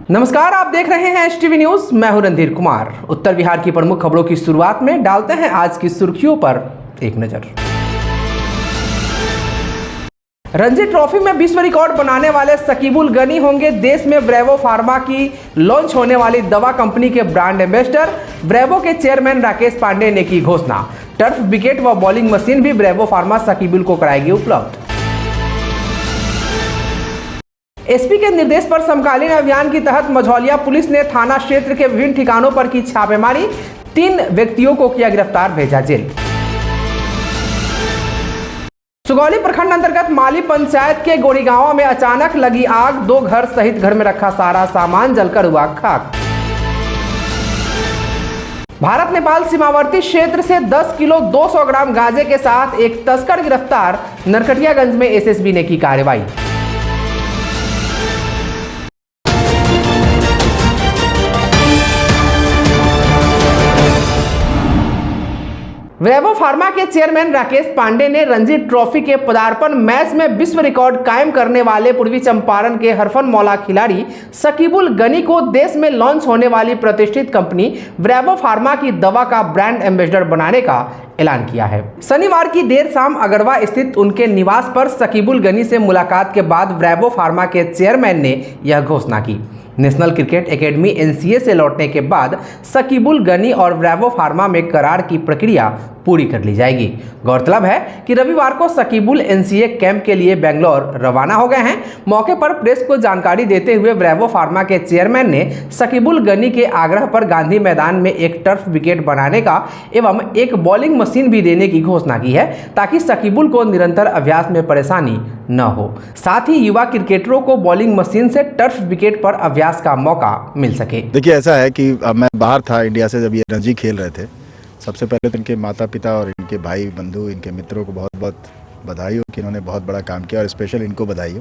नमस्कार, आप देख रहे हैं एचटीवी न्यूज। मैं हूं रणधीर कुमार। उत्तर बिहार की प्रमुख खबरों की शुरुआत में डालते हैं आज की सुर्खियों पर एक नजर। रणजी ट्रॉफी में विश्व रिकॉर्ड बनाने वाले शकीबुल गनी होंगे देश में ब्रेवो फार्मा की लॉन्च होने वाली दवा कंपनी के ब्रांड एम्बेसडर। ब्रेवो के चेयरमैन राकेश पांडे ने की घोषणा। टर्फ विकेट व बॉलिंग मशीन भी ब्रेवो फार्मा शकीबुल को कराएगी उपलब्ध। एसपी के निर्देश पर समकालीन अभियान के तहत मझौलिया पुलिस ने थाना क्षेत्र के विभिन्न ठिकानों पर की छापेमारी। 3 व्यक्तियों को किया गिरफ्तार, भेजा जेल। सुगौली प्रखंड अंतर्गत माली पंचायत के गोड़ीगांव में अचानक लगी आग। 2 घर सहित घर में रखा सारा सामान जलकर हुआ खाक। भारत नेपाल सीमावर्ती क्षेत्र से 10 किलो 200 ग्राम गांजे के साथ एक तस्कर गिरफ्तार। नरकटियागंज में एसएसबी ने की कार्रवाई। ब्रेवो फार्मा के चेयरमैन राकेश पांडे ने रणजी ट्रॉफी के पदार्पण मैच में विश्व रिकॉर्ड कायम करने वाले पूर्वी चंपारण के हरफनमौला खिलाड़ी शकीबुल गनी को देश में लॉन्च होने वाली प्रतिष्ठित कंपनी ब्रेवो फार्मा की दवा का ब्रांड एम्बेसडर बनाने का ऐलान किया है। शनिवार की देर शाम अगरवा स्थित उनके निवास पर शकीबुल गनी से मुलाकात के बाद ब्रेवो फार्मा के चेयरमैन ने यह घोषणा की। नेशनल क्रिकेट एकेडमी एनसीए से लौटने के बाद शकीबुल गनी और ब्रेवो फार्मा में करार की प्रक्रिया पूरी कर ली जाएगी। गौरतलब है कि रविवार को शकीबुल एनसीए कैंप के लिए बेंगलोर रवाना हो गए हैं। मौके पर प्रेस को जानकारी देते हुए ब्रेवो फार्मा के चेयरमैन ने शकीबुल गनी के आग्रह पर गांधी मैदान में एक टर्फ विकेट बनाने का एवं एक बॉलिंग मशीन भी देने की घोषणा की है, ताकि शकीबुल को निरंतर अभ्यास में परेशानी न हो। साथ ही युवा क्रिकेटरों को बॉलिंग मशीन से टर्फ विकेट पर अभ्यास का मौका मिल सके। देखिए, ऐसा है कि मैं बाहर था इंडिया से जब ये रणजी खेल रहे थे। सबसे पहले तो इनके माता पिता और इनके भाई बंधु, इनके मित्रों को बहुत बहुत बधाई हो कि इन्होंने बहुत बड़ा काम किया, और स्पेशल इनको बधाई हो।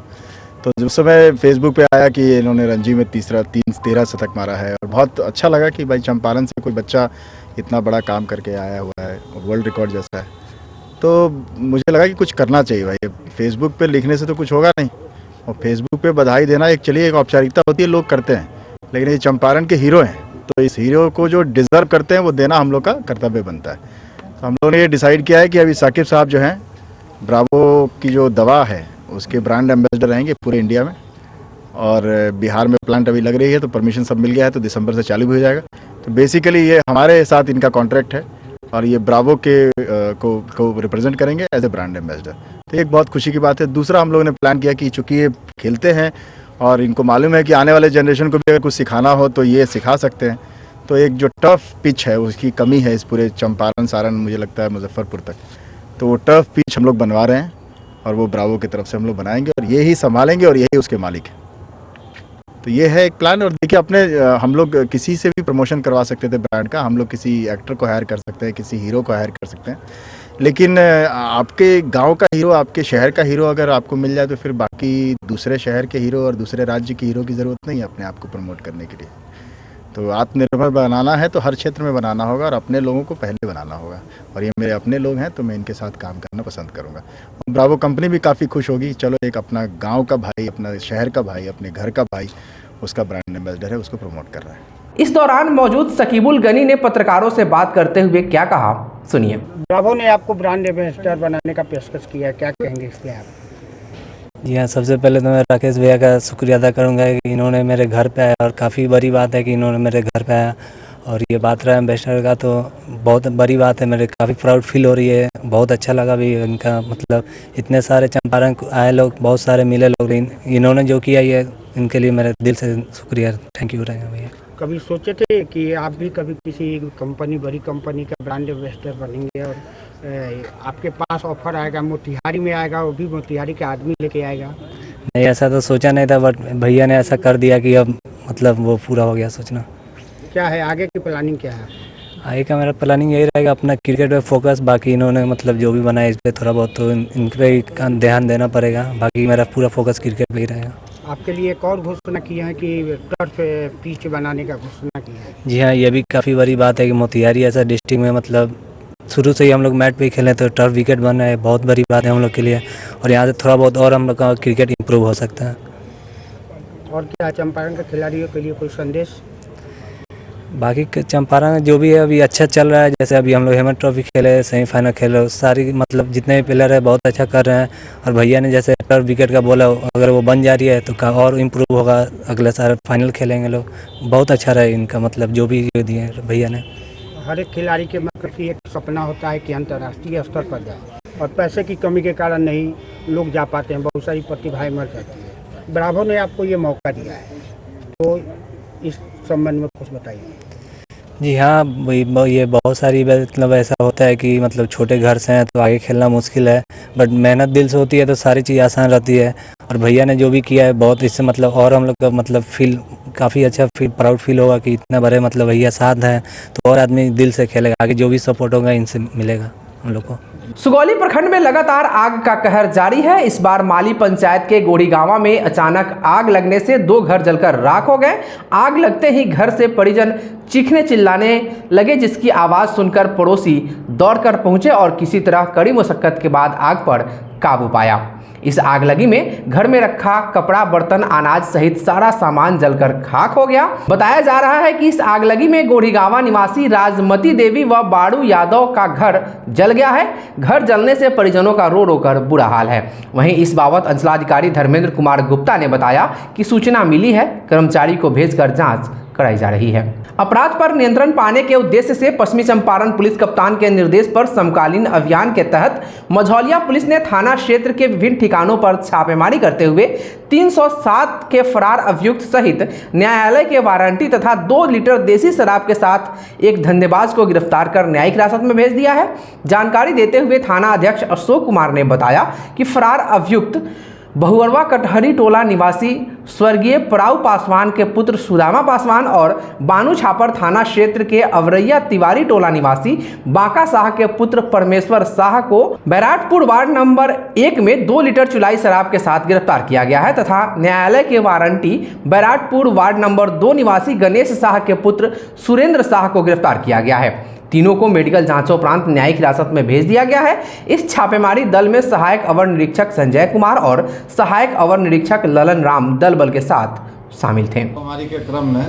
तो उस समय फेसबुक पे आया कि इन्होंने रणजी में 13 शतक मारा है, और बहुत अच्छा लगा कि भाई चंपारण से कोई बच्चा इतना बड़ा काम करके आया हुआ है, वर्ल्ड रिकॉर्ड जैसा है। तो मुझे लगा कि कुछ करना चाहिए भाई। फेसबुक पे लिखने से तो कुछ होगा नहीं, और फेसबुक पे बधाई देना एक चलिए एक औपचारिकता होती है, लोग करते हैं, लेकिन ये चंपारण के हीरो हैं, तो इस हीरो को जो डिज़र्व करते हैं वो देना हम लोग का कर्तव्य बनता है। तो हम लोगों ने ये डिसाइड किया है कि अभी साकिब साहब जो हैं ब्रावो की जो दवा है उसके ब्रांड एम्बेसडर रहेंगे पूरे इंडिया में। और बिहार में प्लांट अभी लग रही है, तो परमिशन सब मिल गया है, तो दिसंबर से चालू हो जाएगा। तो बेसिकली ये हमारे साथ इनका कॉन्ट्रैक्ट है, और ये ब्रावो के को रिप्रेजेंट करेंगे एज ए ब्रांड एम्बेसडर। तो एक बहुत खुशी की बात है। दूसरा, हम लोगों ने प्लान किया कि चूँकि ये खेलते हैं और इनको मालूम है कि आने वाले जनरेशन को भी अगर कुछ सिखाना हो तो ये सिखा सकते हैं, तो एक जो टर्फ पिच है उसकी कमी है इस पूरे चंपारण, सारण, मुझे लगता है मुजफ्फरपुर तक, तो वो टर्फ पिच हम लोग बनवा रहे हैं, और वो ब्रावो की तरफ से हम लोग बनाएंगे, और ये ही संभालेंगे, और यही उसके मालिक हैं। तो ये है एक प्लान। और देखिए, अपने हम लोग किसी से भी प्रमोशन करवा सकते थे ब्रांड का, हम लोग किसी एक्टर को हायर कर सकते हैं, किसी हीरो को हायर कर सकते हैं, लेकिन आपके गांव का हीरो, आपके शहर का हीरो अगर आपको मिल जाए तो फिर बाकी दूसरे शहर के हीरो और दूसरे राज्य के हीरो की ज़रूरत नहीं है अपने आप को प्रमोट करने के लिए। तो आत्मनिर्भर बनाना है तो हर क्षेत्र में बनाना होगा, और अपने लोगों को पहले बनाना होगा, और ये मेरे अपने लोग हैं तो मैं इनके साथ काम करना पसंद करूँगा। ब्रावो कंपनी भी काफ़ी खुश होगी, चलो एक अपना गाँव का भाई, अपना शहर का भाई, अपने घर का भाई, उसका ब्रांड एम्बेसडर है, उसको प्रमोट कर रहा है। इस दौरान मौजूद शकीबुल गनी ने पत्रकारों से बात करते हुए क्या कहा, सुनिए। ब्रावो ने आपको ब्रांड एम्बेसडर बनाने का पेशकश किया, क्या कहेंगे इसके आप? जी हाँ, सबसे पहले तो मैं राकेश भैया का शुक्रिया अदा करूंगा कि इन्होंने मेरे घर पे आया, और काफ़ी बड़ी बात है कि इन्होंने मेरे घर पे आया। और ये बात रहा एम्बेसडर का, तो बहुत बड़ी बात है, मेरे काफ़ी प्राउड फील हो रही है। बहुत अच्छा लगा भी इनका, मतलब इतने सारे चंपारण आए लोग, बहुत सारे मिले लोग, इन्होंने जो किया ये इनके लिए मेरे दिल से शुक्रिया, थैंक यू रहेगा भैया। कभी सोचे थे कि आप भी कभी किसी कंपनी, बड़ी कंपनी का ब्रांड एम्बेसडर बनेंगे, और आपके पास ऑफर आएगा, मोतिहारी में आएगा, वो भी मोतिहारी के आदमी लेके आएगा? नहीं, ऐसा तो सोचा नहीं था, बट भैया ने ऐसा कर दिया कि अब मतलब वो पूरा हो गया सोचना। क्या है आगे की प्लानिंग, क्या है आगे का? मेरा प्लानिंग यही रहेगा, अपना क्रिकेट पे फोकस। बाकी इन्होंने मतलब जो भी बनाया इस पर थोड़ा बहुत तो इन पे ही ध्यान देना पड़ेगा, बाकी मेरा पूरा फोकस क्रिकेट पे ही रहेगा। आपके लिए एक और घोषणा की है कि टर्फ पिच बनाने का घोषणा की है? जी हाँ, ये भी काफ़ी बड़ी बात है कि मोतिहारी ऐसा डिस्ट्रिक्ट में मतलब शुरू से ही हम लोग मैट पे ही खेलें, तो टर्फ विकेट बन रहा है, बहुत बड़ी बात है हम लोग के लिए, और यहाँ से थोड़ा बहुत और हम लोग का क्रिकेट इम्प्रूव हो सकता है। और क्या चंपारण के खिलाड़ियों के लिए कोई संदेश? बाकी चंपारण जो भी है अभी अच्छा चल रहा है। जैसे अभी हम लोग हेमंत ट्रॉफी खेले, सेमीफाइनल खेले, सारी मतलब जितने भी प्लेयर है बहुत अच्छा कर रहे हैं। और भैया ने जैसे टर्फ विकेट का बोला, अगर वो बन जा रही है तो और इम्प्रूव होगा। अगले साल फाइनल खेलेंगे लोग, बहुत अच्छा रहे इनका मतलब जो भी दिए भैया ने। हर एक खिलाड़ी के मतलब कि एक सपना होता है कि अंतर्राष्ट्रीय स्तर पर जाए, और पैसे की कमी के कारण नहीं लोग जा पाते हैं, बहुत सारी प्रतिभाएं मर जाती है। ब्रावो ने आपको ये मौका दिया है, तो इस संबंध में कुछ बताइए। जी हाँ, ये बहुत सारी मतलब ऐसा होता है कि मतलब छोटे घर से हैं तो आगे खेलना मुश्किल है, बट मेहनत दिल से होती है तो सारी चीज़ आसान रहती है। और भैया ने जो भी किया है बहुत, इससे मतलब और हम लोग का मतलब फील काफ़ी अच्छा प्राउड फील होगा कि इतना बड़े मतलब भैया साथ हैं तो और आदमी दिल से खेलेगा। आगे जो भी सपोर्ट होगा इनसे मिलेगा हम लोग को। सुगौली प्रखंड में लगातार आग का कहर जारी है। इस बार माली पंचायत के गोड़ीगांवा में अचानक आग लगने से 2 घर जलकर राख हो गए। आग लगते ही घर से परिजन चीखने चिल्लाने लगे, जिसकी आवाज़ सुनकर पड़ोसी दौड़कर पहुंचे और किसी तरह कड़ी मुशक्कत के बाद आग पर काबू पाया। इस आगलगी में घर में रखा कपड़ा, बर्तन, अनाज सहित सारा सामान जलकर खाक हो गया। बताया जा रहा है कि इस आगलगी में गोड़ीगांवा निवासी राजमती देवी व बाड़ू यादव का घर जल गया है। घर जलने से परिजनों का रो रो कर बुरा हाल है। वहीं इस बाबत अंचलाधिकारी धर्मेंद्र कुमार गुप्ता ने बताया कि सूचना मिली है, कर्मचारी को भेजकर जांच कराई जा रही है। अपराध पर नियंत्रण पाने के उद्देश्य से पश्चिमी चंपारण पुलिस कप्तान के निर्देश पर समकालीन अभियान के तहत मझौलिया पुलिस ने थाना क्षेत्र के विभिन्न ठिकानों पर छापेमारी करते हुए 307 के फरार अभियुक्त सहित न्यायालय के वारंटी तथा 2 लीटर देसी शराब के साथ एक धंधेबाज को गिरफ्तार कर न्यायिक हिरासत में भेज दिया है। जानकारी देते हुए थाना अध्यक्ष अशोक कुमार ने बताया कि फरार अभियुक्त बहुअरवा कटहरी टोला निवासी स्वर्गीय पराऊ पासवान के पुत्र सुदामा पासवान और बानू छापर थाना क्षेत्र के अवरैया तिवारी टोला निवासी बांका शाह के पुत्र परमेश्वर शाह को बैराटपुर वार्ड नंबर 1 में 2 लीटर चुलाई शराब के साथ गिरफ्तार किया गया है तथा न्यायालय के वारंटी बैराटपुर वार्ड नंबर 2 निवासी गणेश शाह के पुत्र सुरेंद्र शाह को गिरफ्तार किया गया है। तीनों को मेडिकल जांचोपरांत न्यायिक हिरासत में भेज दिया गया है। इस छापेमारी दल में सहायक अवर निरीक्षक संजय कुमार और सहायक अवर निरीक्षक ललन राम दल बल के साथ शामिल थे। छापेमारी के क्रम में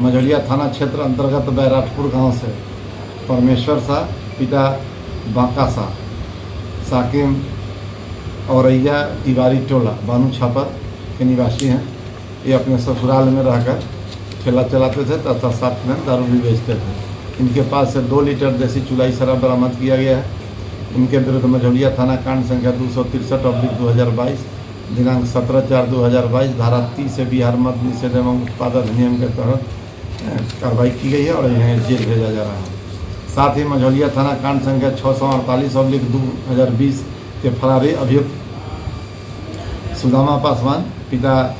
मझौलिया थाना क्षेत्र अंतर्गत बैराटपुर गांव से परमेश्वर शाह पिता बांका शाह, साकिम औरैया तिवारी टोला बानू छापर के निवासी हैं। ये अपने ससुराल में रहकर ठेला चलाते थे तथा साथ में दारू भी बेचते थे। इनके पास से 2 लीटर देसी चुलाई शराब बरामद किया गया है। इनके विरुद्ध मझौलिया थाना कांड संख्या 263/2022 दिनांक 17/4/2022 धारा 30 से बिहार मद्य निषेध एवं उत्पाद अधिनियम के तहत कार्रवाई की गई है और इन्हें जेल भेजा जा रहा है। साथ ही मझौलिया थाना कांड संख्या 648/2020 के फरारी अभियुक्त सुदामा पासवान पिता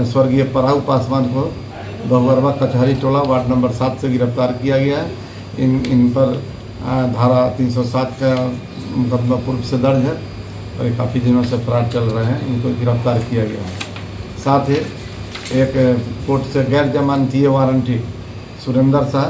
स्वर्गीय पराऊ पासवान को बहुअरवा कचहरी टोला वार्ड नंबर 7 से गिरफ्तार किया गया है। इन पर धारा 307 का मुकदमा पूर्व से दर्ज है और ये काफ़ी दिनों से फरार चल रहे हैं। इनको गिरफ्तार किया गया है। साथ ही एक कोर्ट से गैर जमानतीय वारंटी सुरेंद्र शाह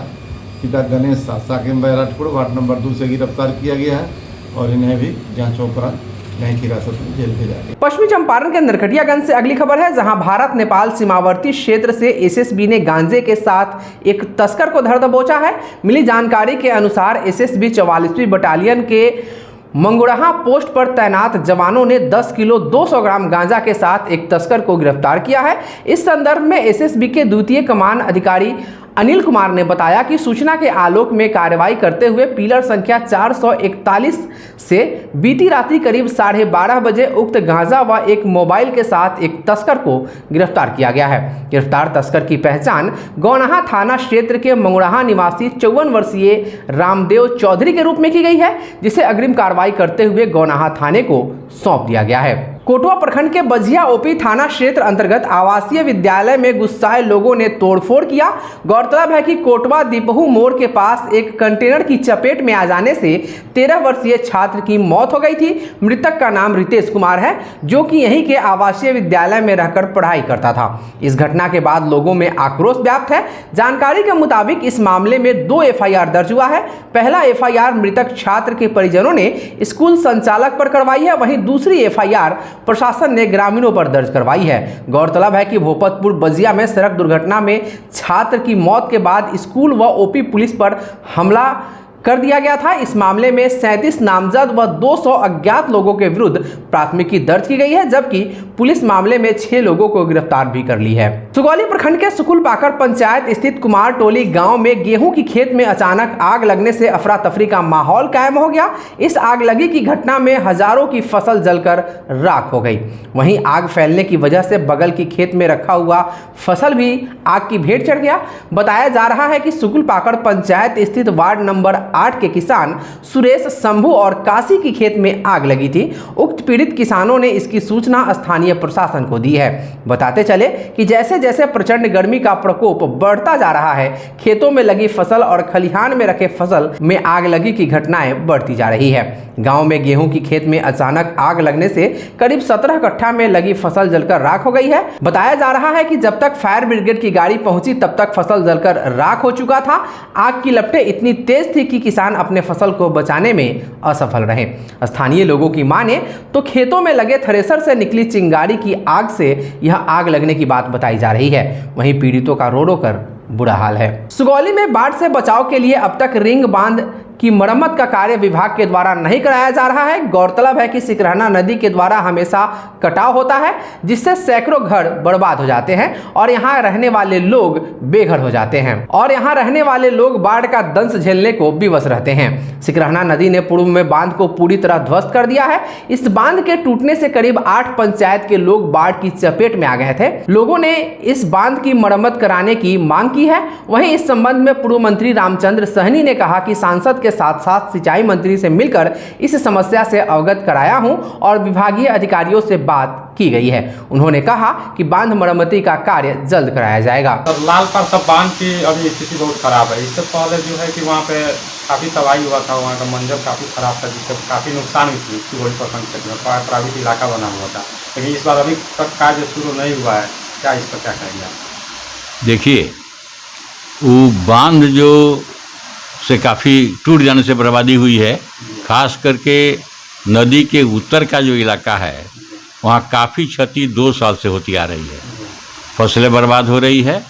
पिता गणेश शाह साकिम बैराटपुर वार्ड नंबर 2 से गिरफ्तार किया गया है और इन्हें भी जांचोपरांत न्यायिक हिरासत में जेल भेजा गया। पश्चिमी चंपारण के नरकटियागंज से अगली खबर है, जहां भारत नेपाल सीमावर्ती क्षेत्र से एसएसबी ने गांजे के साथ एक तस्कर को धर दबोचा है। मिली जानकारी के अनुसार एसएसबी 44वीं बटालियन के मंगुड़हा पोस्ट पर तैनात जवानों ने 10 किलो 200 ग्राम गांजा के साथ एक तस्कर को गिरफ्तार किया है। इस संदर्भ में एसएसबी के द्वितीय कमान अधिकारी अनिल कुमार ने बताया कि सूचना के आलोक में कार्रवाई करते हुए पिलर संख्या 441 से बीती रात्रि करीब 12:30 बजे उक्त गांजा व एक मोबाइल के साथ एक तस्कर को गिरफ्तार किया गया है। गिरफ्तार तस्कर की पहचान गौनाहा थाना क्षेत्र के मंगुड़हा निवासी 54 वर्षीय रामदेव चौधरी के रूप में की गई है, जिसे अग्रिम कार्रवाई करते हुए गौनाहा थाने को सौंप दिया गया है। कोटवा प्रखंड के बझिया ओपी थाना क्षेत्र अंतर्गत आवासीय विद्यालय में गुस्साए लोगों ने तोड़फोड़ किया। गौरतलब है कि कोटवा दीपहू मोड़ के पास एक कंटेनर की चपेट में आ जाने से 13 वर्षीय छात्र की मौत हो गई थी। मृतक का नाम रितेश कुमार है, जो कि यहीं के आवासीय विद्यालय में रहकर पढ़ाई करता था। इस घटना के बाद लोगों में आक्रोश व्याप्त है। जानकारी के मुताबिक इस मामले में 2 एफआईआर दर्ज हुआ है। पहला एफआईआर मृतक छात्र के परिजनों ने स्कूल संचालक पर करवाई है, वहीं दूसरी एफआईआर प्रशासन ने ग्रामीणों पर दर्ज करवाई है। गौरतलब है कि भोपतपुर बजिया में सड़क दुर्घटना में छात्र की मौत के बाद स्कूल व ओपी पुलिस पर हमला कर दिया गया था। इस मामले में 37 नामजद व 200 अज्ञात लोगों के विरुद्ध प्राथमिकी दर्ज की गई है, जबकि पुलिस मामले में 6 लोगों को गिरफ्तार भी कर ली है। सुगौली प्रखंड के सुकुल पाकर पंचायत स्थित कुमार टोली गांव में गेहूं की खेत में अचानक आग लगने से अफरा तफरी का माहौल कायम हो गया। इस आगलगी की घटना में हजारों की फसल जलकर राख हो गई। वहीं आग फैलने की वजह से बगल की खेत में रखा हुआ फसल भी आग की भेंट चढ़ गया। बताया जा रहा है कि सुकुल पाकर पंचायत स्थित वार्ड नंबर 8 के किसान सुरेश, शंभू और काशी की खेत में आग लगी थी। उक्त पीड़ित किसानों ने इसकी सूचना स्थानीय प्रशासन को दी है। बताते चले कि जैसे जैसे प्रचंड गर्मी का प्रकोप बढ़ता जा रहा है, खेतों में लगी फसल और खलिहान में रखे फसल में आग लगी की घटनाएं बढ़ती जा रही है। गांव में गेहूं की खेत में अचानक आग लगने से करीब 17 कट्ठा में लगी फसल जलकर राख हो गई है। बताया जा रहा है कि जब तक फायर ब्रिगेड की गाड़ी पहुंची तब तक फसल जलकर राख हो चुका था। आग की लपटें इतनी तेज थी कि किसान अपने फसल को बचाने में असफल रहे। स्थानीय लोगों की माने तो खेतों में लगे थ्रेसर से निकली चिंगारी की आग से यह आग लगने की बात बताई जा रही है। वहीं पीड़ितों का रो रो कर बुरा हाल है। सुगौली में बाढ़ से बचाव के लिए अब तक रिंग बांध की मरम्मत का कार्य विभाग के द्वारा नहीं कराया जा रहा है। गौरतलब है कि सिकरहना नदी के द्वारा हमेशा कटाव होता है, जिससे सैकड़ों घर बर्बाद हो जाते हैं और यहाँ रहने वाले लोग बेघर हो जाते हैं और यहाँ रहने वाले लोग बाढ़ का दंश झेलने को विवश रहते हैं। सिकरहना नदी ने पूर्व में बांध को पूरी तरह ध्वस्त कर दिया है। इस बांध के टूटने से करीब 8 पंचायत के लोग बाढ़ की चपेट में आ गए थे। लोगों ने इस बांध की मरम्मत कराने की मांग की है। वहीं इस संबंध में पूर्व मंत्री रामचंद्र सहनी ने कहा कि सांसद के साथ साथ सिंचाई मंत्री से मिलकर इस समस्या से अवगत कराया हूं और विभागीय अधिकारियों से बात की गई है। उन्होंने कहा कि बांध मरम्मती का कार्य जल्द कराया जाएगा। लाल पर बांध की अभी स्थिति बहुत खराब है। इससे पहले जो है कि वहाँ पे काफ़ी तबाही हुआ था, वहाँ का मंजर काफ़ी खराब था, जिससे काफ़ी नुकसान हुई थी। सुगौली प्रखंड क्षेत्र में प्राइवेट इलाका बना हुआ था, लेकिन इस बार अभी तक कार्य शुरू नहीं हुआ है। क्या इस पर क्या कहेंगे आप? देखिए, वो बांध जो से काफ़ी टूट जाने से बर्बादी हुई है, खास करके नदी के उत्तर का जो इलाका है वहाँ काफ़ी क्षति 2 साल से होती आ रही है। फसलें बर्बाद हो रही है,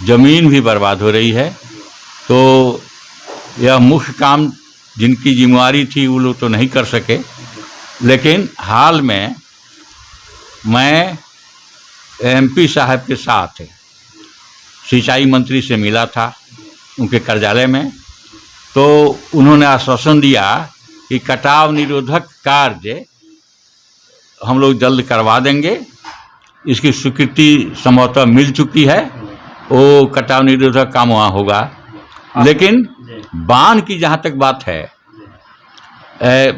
ज़मीन भी बर्बाद हो रही है। तो यह मुख्य काम जिनकी जिम्मेवारी थी वो लोग तो नहीं कर सके, लेकिन हाल में मैं MP साहब के साथ सिंचाई मंत्री से मिला था उनके कार्यालय में। तो उन्होंने आश्वासन दिया कि कटाव निरोधक कार्य हम लोग जल्द करवा देंगे। इसकी स्वीकृति संभवतः मिल चुकी है, वो कटाव निरोधक काम वहाँ होगा। लेकिन बांध की जहाँ तक बात है,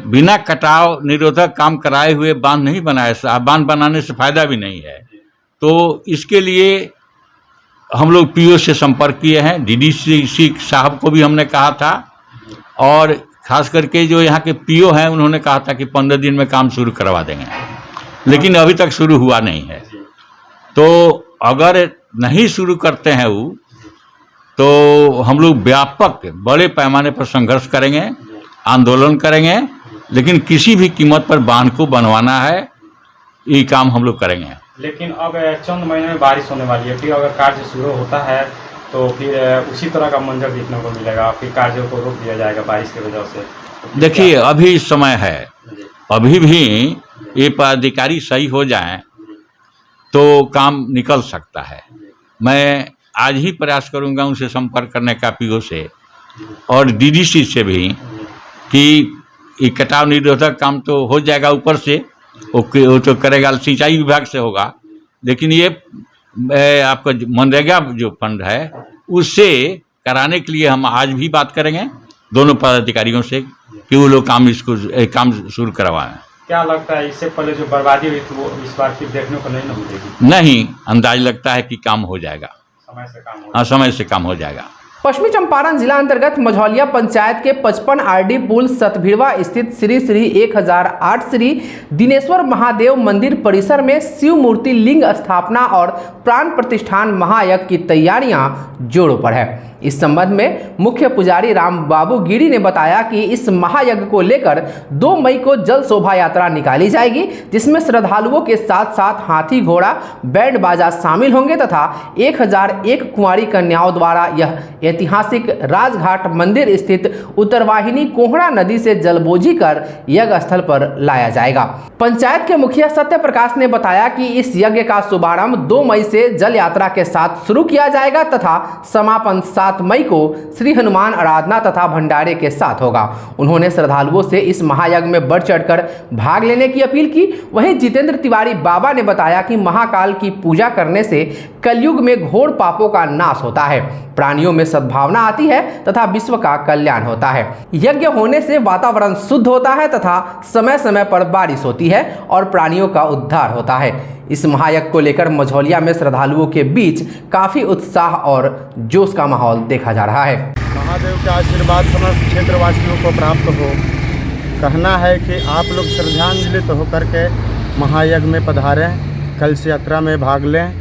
बिना कटाव निरोधक काम कराए हुए बांध नहीं बनाया, बांध बनाने से फायदा भी नहीं है। तो इसके लिए हम लोग PO से संपर्क किए हैं, DDC साहब को भी हमने कहा था, और खास करके जो यहाँ के PO हैं उन्होंने कहा था कि 15 दिन में काम शुरू करवा देंगे, लेकिन अभी तक शुरू हुआ नहीं है। तो अगर नहीं शुरू करते हैं वो, तो हम लोग व्यापक बड़े पैमाने पर संघर्ष करेंगे, आंदोलन करेंगे, लेकिन किसी भी कीमत पर बांध को बनवाना है, ये काम हम लोग करेंगे। लेकिन अब चंद महीने में बारिश होने वाली है, फिर अगर कार्य शुरू होता है तो फिर उसी तरह का मंजर देखने को मिलेगा, फिर कार्यों को रोक दिया जाएगा बारिश की वजह से। तो देखिए, अभी समय है, अभी भी ये पदाधिकारी सही हो जाएं तो काम निकल सकता है। मैं आज ही प्रयास करूंगा उनसे संपर्क करने का, PO से और DDC से भी, कि ये कटाव निरोधक काम तो हो जाएगा ऊपर से, वो तो करेगा, सिंचाई विभाग से होगा, लेकिन ये आपका मनरेगा जो फंड है उससे कराने के लिए हम आज भी बात करेंगे दोनों पदाधिकारियों से कि वो लोग काम शुरू करवाएं। क्या लगता है इससे पहले जो बर्बादी हुई थी वो इस बार फिर देखने को नहीं मिलेगी? नहीं, अंदाज लगता है कि काम हो जाएगा, समय से काम हो, हाँ, समय से काम हो जाएगा। पश्चिमी चंपारण जिला अंतर्गत मझौलिया पंचायत के 55 RD पुल सतभिड़वा स्थित श्री 1008 श्री दिनेश्वर महादेव मंदिर परिसर में शिव मूर्ति लिंग स्थापना और प्राण प्रतिष्ठान महायज्ञ की तैयारियां जोरों पर है। इस संबंध में मुख्य पुजारी राम बाबू गिरी ने बताया कि इस महायज्ञ को लेकर 2 मई को जल शोभा यात्रा निकाली जाएगी, जिसमें श्रद्धालुओं के साथ साथ हाथी घोड़ा बैंड बाजा शामिल होंगे तथा 1001 कुंवारी कन्याओं द्वारा यह ऐतिहासिक राजघाट मंदिर स्थित उत्तरवाहिनी कोहड़ा नदी से जलबोझी कर यज्ञ स्थल पर लाया जाएगा। पंचायत के मुखिया सत्य प्रकाश ने बताया कि इस यज्ञ का शुभारंभ 2 मई से जल यात्रा के साथ शुरू किया जाएगा तथा समापन 7 मई को श्री हनुमान आराधना तथा भंडारे के साथ होगा। उन्होंने श्रद्धालुओं से इस महायज्ञ में बढ़ चढ़कर भाग लेने की अपील की। वहीं जितेंद्र तिवारी बाबा ने बताया कि महाकाल की पूजा करने से कलयुग में घोर पापों का नाश होता है, प्राणियों में सद्भावना आती है तथा विश्व का कल्याण होता है। यज्ञ होने से वातावरण शुद्ध होता है तथा समय समय पर बारिश होती है और प्राणियों का उद्धार होता है। इस महायज्ञ को लेकर मझौलिया में श्रद्धालुओं के बीच काफी उत्साह और जोश का माहौल देखा जा रहा है। महादेव का आशीर्वाद समस्त क्षेत्रवासियों को प्राप्त हो। कहना है कि आप लोग श्रद्धांजलित होकर के महायज्ञ में पधारें, कलश यात्रा में भाग लें,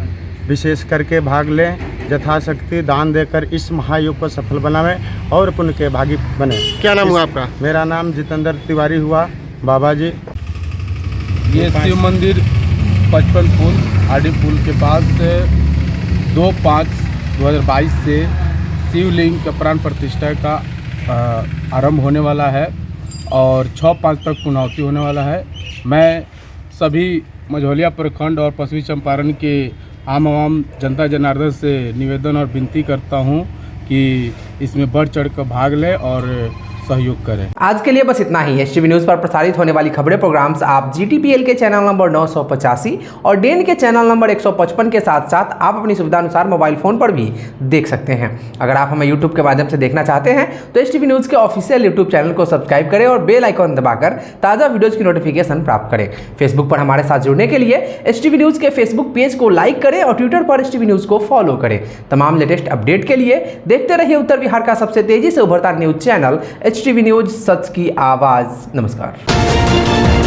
विशेष करके भाग लें, यथाशक्ति दान देकर इस महायोग को सफल बनावें और पुण्य के भागी बने। क्या नाम हुआ आपका? मेरा नाम जितेंद्र तिवारी हुआ बाबा जी। ये शिव मंदिर 55 पुल आरडी पुल के पास 2/5/2022 से शिवलिंग का प्राण प्रतिष्ठा का आरंभ होने वाला है और 6/5 तक पुनौती होने वाला है। मैं सभी मझौलिया प्रखंड और पश्चिमी चंपारण के आम जनता जनार्दन से निवेदन और विनती करता हूं कि इसमें बढ़ चढ़ कर भाग लें और सहयोग करें। आज के लिए बस इतना ही। एसटीवी न्यूज़ पर प्रसारित होने वाली खबरें प्रोग्राम्स आप जीटीपीएल के चैनल नंबर 985 और डेन के चैनल नंबर 155 के साथ साथ आप अपनी सुविधानुसार मोबाइल फ़ोन पर भी देख सकते हैं। अगर आप हमें यूट्यूब के माध्यम से देखना चाहते हैं तो एसटीवी न्यूज़ के ऑफिशियल यूट्यूब चैनल को सब्सक्राइब करें और बेल आइकॉन दबाकर ताज़ा वीडियोज़ की नोटिफिकेशन प्राप्त करें। फेसबुक पर हमारे साथ जुड़ने के लिए एसटीवी न्यूज़ के फेसबुक पेज को लाइक करें और ट्विटर पर एसटीवी न्यूज़ को फॉलो करें। तमाम लेटेस्ट अपडेट के लिए देखते रहिए उत्तर बिहार का सबसे तेजी से उभरता न्यूज़ चैनल एचटीवी न्यूज़, सच की आवाज़। नमस्कार।